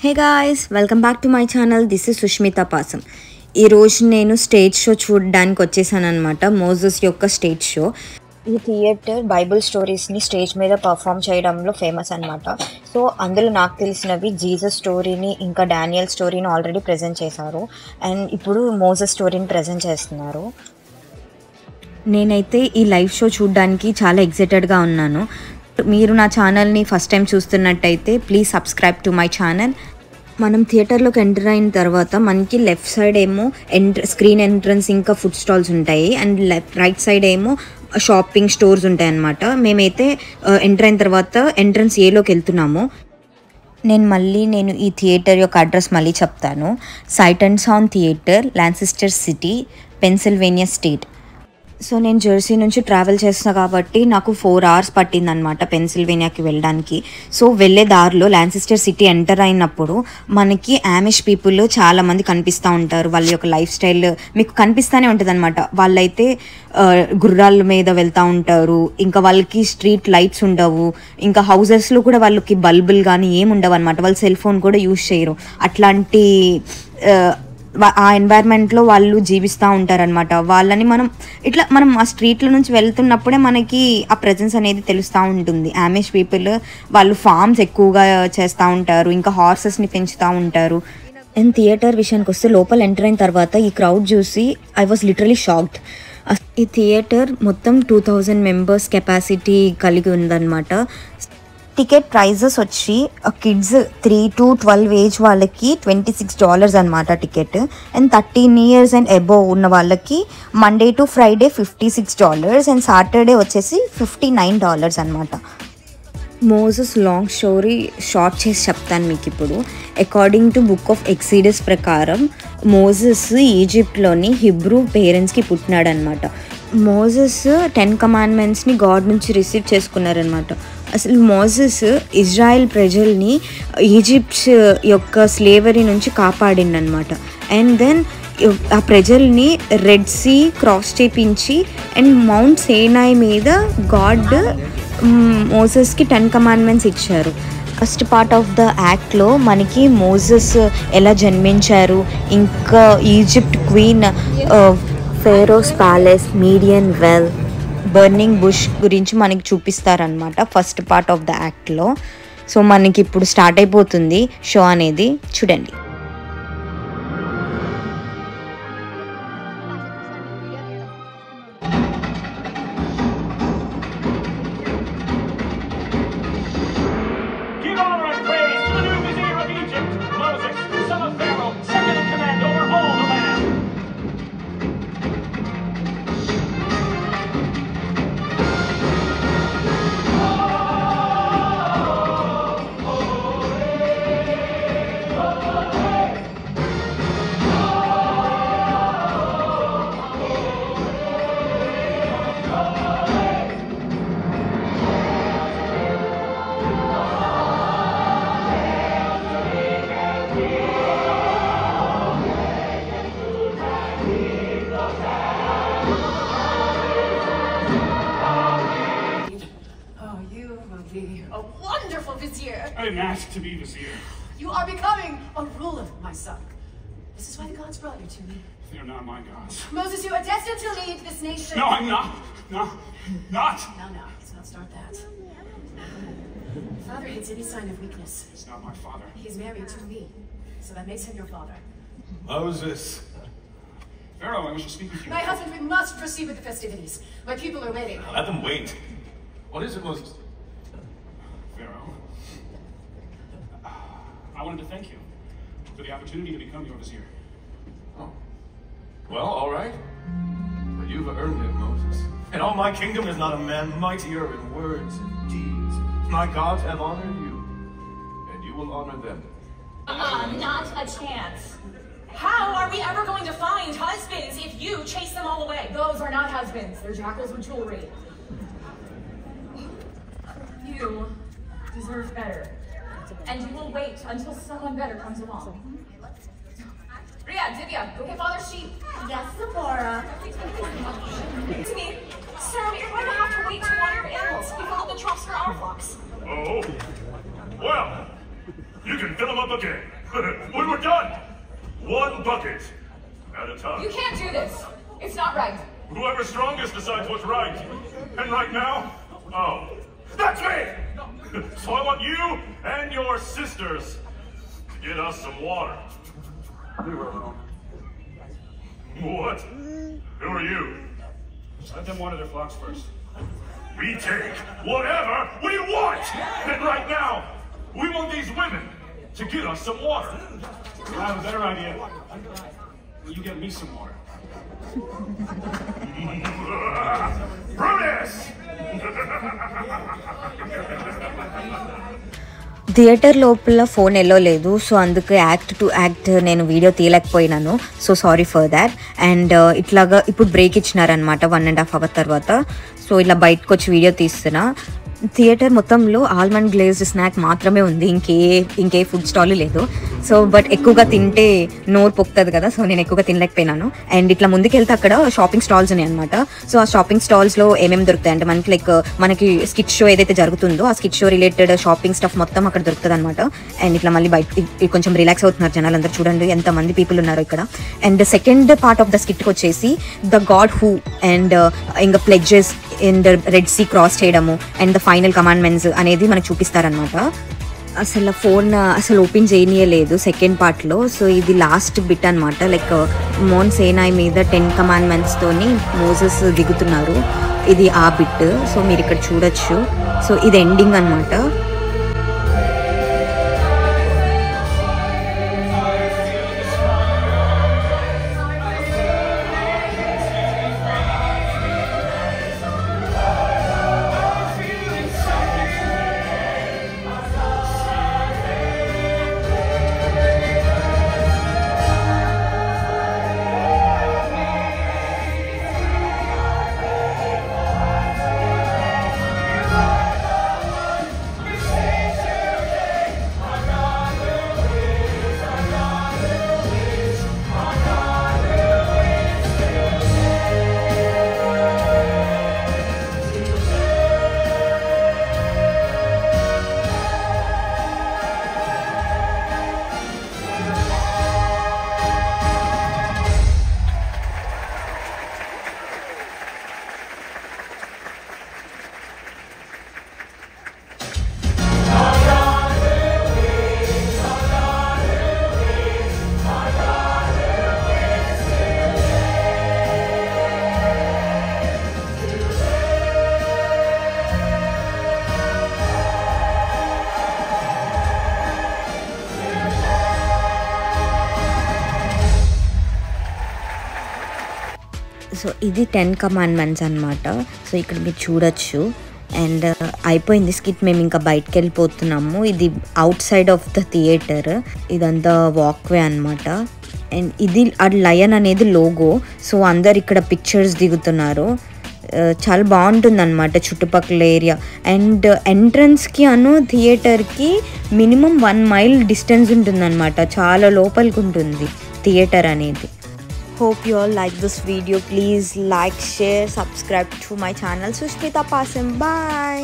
Hey guys, welcome back to my channel. This is Sushmita Pasam. ఈ రోజు నేను stage show చూడడానికి వచ్చేసాను అనమాట. మోజెస్ యొక్క స్టేజ్ షో. ఈ థియేటర్ బైబుల్ స్టోరీస్ని స్టేజ్ మీద పర్ఫామ్ చేయడంలో ఫేమస్ అనమాట. సో అందులో నాకు తెలిసినవి జీసస్ స్టోరీని ఇంకా డానియల్ స్టోరీని ఆల్రెడీ ప్రజెంట్ చేశారు. అండ్ ఇప్పుడు మోజెస్ స్టోరీని ప్రజెంట్ చేస్తున్నారు. నేనైతే ఈ లైవ్ షో చూడడానికి చాలా ఎక్సైటెడ్గా ఉన్నాను. మీరు నా ఛానల్ని ఫస్ట్ టైం చూస్తున్నట్టయితే please subscribe to my channel. మనం థియేటర్లోకి ఎంటర్ అయిన తర్వాత మనకి లెఫ్ట్ సైడ్ ఏమో స్క్రీన్ ఎంట్రన్స్ ఇంకా ఫుడ్ స్టాల్స్ ఉంటాయి. అండ్ రైట్ సైడ్ ఏమో షాపింగ్ స్టోర్స్ ఉంటాయి అన్నమాట. మేమైతే ఎంటర్ అయిన తర్వాత ఎంట్రన్స్ ఏలోకి వెళ్తున్నాము. నేను ఈ థియేటర్ యొక్క అడ్రస్ మళ్ళీ చెప్తాను. Sight and sound theatre, Lancaster city, Pennsylvania state. So నేను జెర్సీ నుంచి ట్రావెల్ చేస్తున్నా కాబట్టి నాకు 4 hours పట్టిందనమాట పెన్సిల్వేనియాకి వెళ్ళడానికి. సో వెళ్ళే దారిలో లాన్సిస్టర్ సిటీ ఎంటర్ అయినప్పుడు మనకి ఆమిష్ పీపుల్ చాలామంది కనిపిస్తూ ఉంటారు. వాళ్ళ యొక్క లైఫ్ స్టైల్ మీకు కనిపిస్తూనే ఉంటుంది అనమాట. వాళ్ళైతే గుర్రాల మీద వెళ్తూ ఉంటారు. ఇంకా వాళ్ళకి స్ట్రీట్ లైట్స్ ఉండవు. ఇంకా హౌజెస్లో కూడా వాళ్ళకి బల్బులు కానీ ఏమి ఉండవు అనమాట. వాళ్ళు సెల్ ఫోన్ కూడా యూజ్ చేయరు. అట్లాంటి ఆ ఎన్వైర్న్మెంట్లో వాళ్ళు జీవిస్తూ ఉంటారనమాట. వాళ్ళని మనం ఆ స్ట్రీట్ల నుంచి వెళ్తున్నప్పుడే మనకి ఆ ప్రెజెన్స్ అనేది తెలుస్తూ ఉంటుంది. ఆమిష్ పీపుల్ వాళ్ళు ఫార్మ్స్ ఎక్కువగా చేస్తూ ఉంటారు. ఇంకా హార్సెస్ని పెంచుతూ ఉంటారు. అండ్ థియేటర్ విషయానికి వస్తే లోపల ఎంటర్ అయిన తర్వాత ఈ క్రౌడ్ చూసి ఐ వాజ్ లిటరలీ షాక్డ్. ఈ థియేటర్ మొత్తం 2000 members కెపాసిటీ కలిగి ఉందన్నమాట. టికెట్ ప్రైజెస్ వచ్చి కిడ్స్ 3 to 12 ఏజ్ వాళ్ళకి $26 అనమాట ticket. And 13 years and above ఉన్న వాళ్ళకి Monday to Friday $56 and Saturday వచ్చేసి $59 అనమాట. మోజెస్ లాంగ్ స్టోరీ షార్ట్ చేసి చెప్తాను మీకు ఇప్పుడు. According to book of Exodus ప్రకారం మోజెస్ ఈజిప్ట్లోని హిబ్రూ పేరెంట్స్కి పుట్టినాడనమాట. మోజెస్ 10 commandmentsని గాడ్ నుంచి రిసీవ్ చేసుకున్నారనమాట. అసలు మోజెస్ ఇజ్రాయెల్ ప్రజల్ని ఈజిప్ట్స్ యొక్క స్లేవరీ నుంచి కాపాడిండనమాట. అండ్ దెన్ ఆ ప్రజల్ని రెడ్ సీ క్రాస్ చేపించి అండ్ మౌంట్ సేనాయ్ మీద గాడ్ మోజెస్కి 10 commandments ఇచ్చారు. ఫస్ట్ పార్ట్ ఆఫ్ ద యాక్ట్లో మనకి మోజెస్ ఎలా జన్మించారు, ఇంకా Egypt queen, Pharaoh's palace, Midian well, burning bush గురించి మనకి చూపిస్తారనమాట ఫస్ట్ పార్ట్ ఆఫ్ ద యాక్ట్లో. సో మనకి ఇప్పుడు స్టార్ట్ అయిపోతుంది షో అనేది, చూడండి. A wonderful vizier. I am asked to be vizier. You are becoming a ruler, my son. This is why the gods brought you to me. They are not my gods. Moses, you are destined to lead this nation. No, I'm not. No, not. No, let's not start that. Your father hates any sign of weakness. He's not my father. He's married to me, so that makes him your father. Moses. Pharaoh, I wish to speak with you. My husband, we must proceed with the festivities. My people are waiting. Let them wait. What is it, Moses? Pharaoh, I wanted to thank you for the opportunity to become your vizier. Oh. Well, all right. But you've earned it, Moses. And all my kingdom is not a man mightier in words and deeds. My gods have honored you, and you will honor them. Not a chance. How are we ever going to find husbands if you chase them all away? Those are not husbands. They're jackals with jewelry. You deserve better. And you will wait until someone better comes along. Rhea, Divya, go get Father's sheep. Yes, Sephora. To me, sir, you're going to have to wait to water your animals. We fill up the troughs for our flocks. Oh, well, you can fill them up again. when we're done. One bucket at a time. You can't do this. It's not right. Whoever's strongest decides what's right. And right now, oh, that's me! So I want you and your sisters to get us some water. Leave her alone. What? Who are you? Let them water their flocks first. We take whatever we want! And right now, we want these women to get us some water. I have a better idea. You get me some water. Brutus! Theatre లోపల phone allow లేదు, so అందుకు act to act నేను video తీయలేకపోయినాను. So sorry for that. And ఇట్లాగా ఇప్పుడు break ఇచ్చినారనమాట 1.5 hour తర్వాత. So ఇలా బయటకు వచ్చి వీడియో తీస్తున్నా. థియేటర్ మొత్తంలో ఆల్మండ్ గ్లేజ్డ్ స్నాక్ మాత్రమే ఉంది, ఇంకే ఫుడ్ స్టాల్ లేదు. సో బట్ ఎక్కువగా తింటే నోరు పొక్కుతుంది కదా, సో నేను ఎక్కువగా తినలేకపోయినాను. అండ్ ఇట్లా ముందుకెళ్తే అక్కడ షాపింగ్ స్టాల్స్ ఉన్నాయి అనమాట. సో ఆ షాపింగ్ స్టాల్స్లో ఏమేమి దొరుకుతాయి అంటే మనకి స్కిట్ షో ఏదైతే జరుగుతుందో ఆ skit show related shopping stuff మొత్తం అక్కడ దొరుకుతుంది అనమాట. అండ్ ఇట్లా మళ్ళీ బయట కొంచెం రిలాక్స్ అవుతున్నారు జనాలు అందరూ. చూడండి ఎంతమంది పీపుల్ ఉన్నారు ఇక్కడ. And second part of the స్కిట్కి వచ్చేసి ద గాడ్ హూ అండ్ ఇంకా pledges and Red Sea cross చేయడము అండ్ ద ఫైనల్ కమాండ్మెంట్స్ అనేది మనకు చూపిస్తారనమాట. అసలు ఫోన్ అసలు ఓపెన్ చేయనీయలేదు సెకండ్ పార్ట్లో. సో ఇది లాస్ట్ బిట్ అనమాట. లైక్ మోన్ సేనాయ్ మీద 10 commandments తోని మోసెస్ దిగుతున్నారు. ఇది ఆ బిట్. సో మీరు ఇక్కడ చూడొచ్చు. సో ఇది ఎండింగ్ అనమాట. సో ఇది 10 commandments అనమాట. సో ఇక్కడ మీరు చూడొచ్చు. అండ్ అయిపోయింది స్కిట్. మేము ఇంకా బయటకు వెళ్ళిపోతున్నాము. ఇది out side of the theatre. ఇదంతా వాక్వే అనమాట. అండ్ ఇది ఆ లయన్ అనేది లోగో. సో అందరు ఇక్కడ పిక్చర్స్ దిగుతున్నారు. చాలా బాగుంటుంది అనమాట చుట్టుపక్కల ఏరియా. అండ్ ఎంట్రన్స్కి థియేటర్కి మినిమం 1 mile డిస్టెన్స్ ఉంటుందన్నమాట. చాలా లోపలికి ఉంటుంది థియేటర్ అనేది. Hope you all like this video. Please like, share, subscribe to my channel. Sushmita Pasam. Bye.